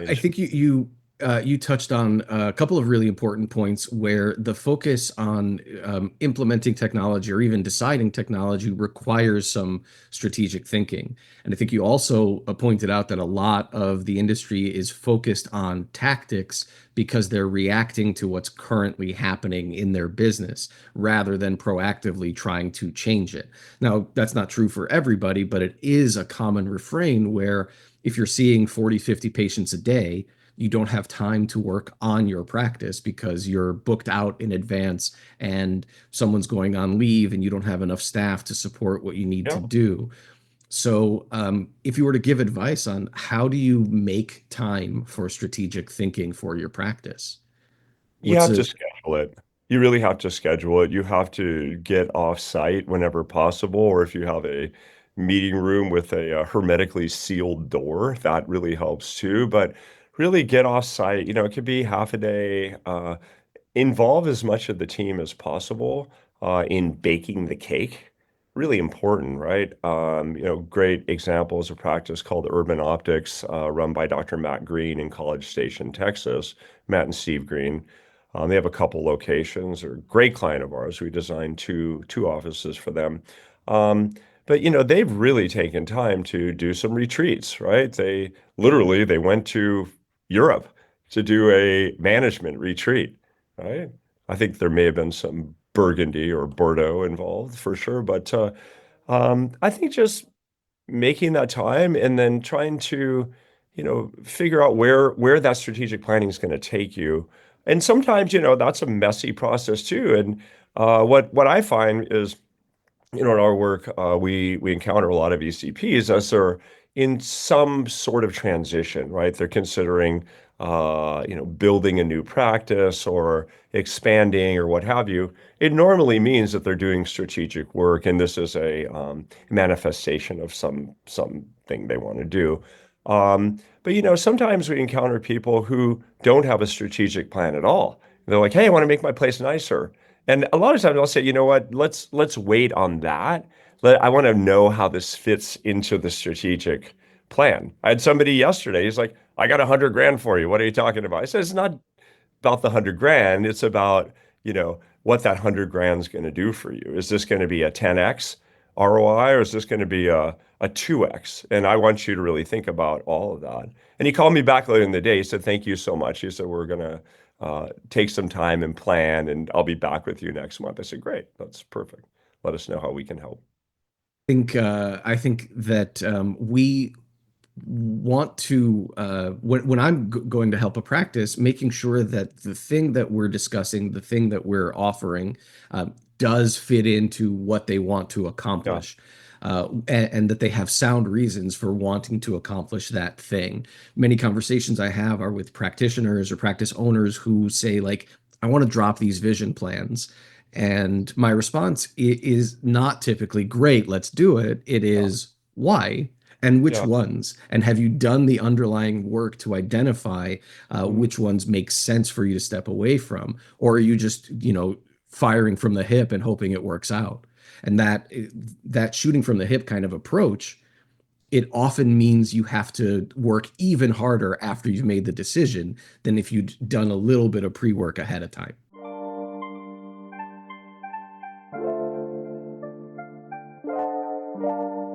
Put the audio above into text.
I think you touched on a couple of really important points where the focus on implementing technology or even deciding technology requires some strategic thinking. And I think you also pointed out that a lot of the industry is focused on tactics because they're reacting to what's currently happening in their business rather than proactively trying to change it. Now, that's not true for everybody, but it is a common refrain where if you're seeing 40, 50 patients a day, you don't have time to work on your practice because you're booked out in advance and someone's going on leave and you don't have enough staff to support what you need to Yeah. do. So, if you were to give advice on how do you make time for strategic thinking for your practice, You what's have to a schedule it. You really have to schedule it. You have to get off site whenever possible, or if you have a meeting room with a, hermetically sealed door, that really helps too. But really get off site. It could be half a day. Involve as much of the team as possible in baking the cake. Really important, right? Great examples of practice called Urban Optics, run by Dr. Matt Green in College Station, Texas. Matt and Steve Green. They have a couple locations. They're a great client of ours. We designed two offices for them. Um, but they've really taken time to do some retreats, right? They went to Europe to do a management retreat, right? I think there may have been some Burgundy or Bordeaux involved for sure, but I think just making that time and then trying to, figure out where that strategic planning is going to take you. And sometimes, that's a messy process too. And what I find is in our work, we encounter a lot of ECPs as they're in some sort of transition, right? They're considering, building a new practice or expanding or what have you. It normally means that they're doing strategic work, and this is a manifestation of something they want to do. But sometimes we encounter people who don't have a strategic plan at all. They're like, "Hey, I want to make my place nicer." And a lot of times I'll say, you know what, let's wait on that. I want to know how this fits into the strategic plan. I had somebody yesterday, he's like, I got 100 grand for you. What are you talking about? I said, it's not about the 100 grand. It's about, what that 100 grand is going to do for you. Is this going to be a 10x ROI or is this going to be a 2x? And I want you to really think about all of that. And he called me back later in the day. He said, thank you so much. He said, we're going to take some time and plan, and I'll be back with you next month. I said, great. That's perfect. Let us know how we can help. I think that we want to when I'm going to help a practice, making sure that the thing that we're discussing, the thing that we're offering, does fit into what they want to Yeah. accomplish. And that they have sound reasons for wanting to accomplish that thing. Many conversations I have are with practitioners or practice owners who say, like, I want to drop these vision plans. And my response is not typically, great, let's do it. It Yeah. is, why? And which Yeah. ones? And have you done the underlying work to identify Mhm. which ones make sense for you to step away from? Or are you just, firing from the hip and hoping it works out? And that shooting from the hip kind of approach, it often means you have to work even harder after you've made the decision than if you'd done a little bit of pre-work ahead of time.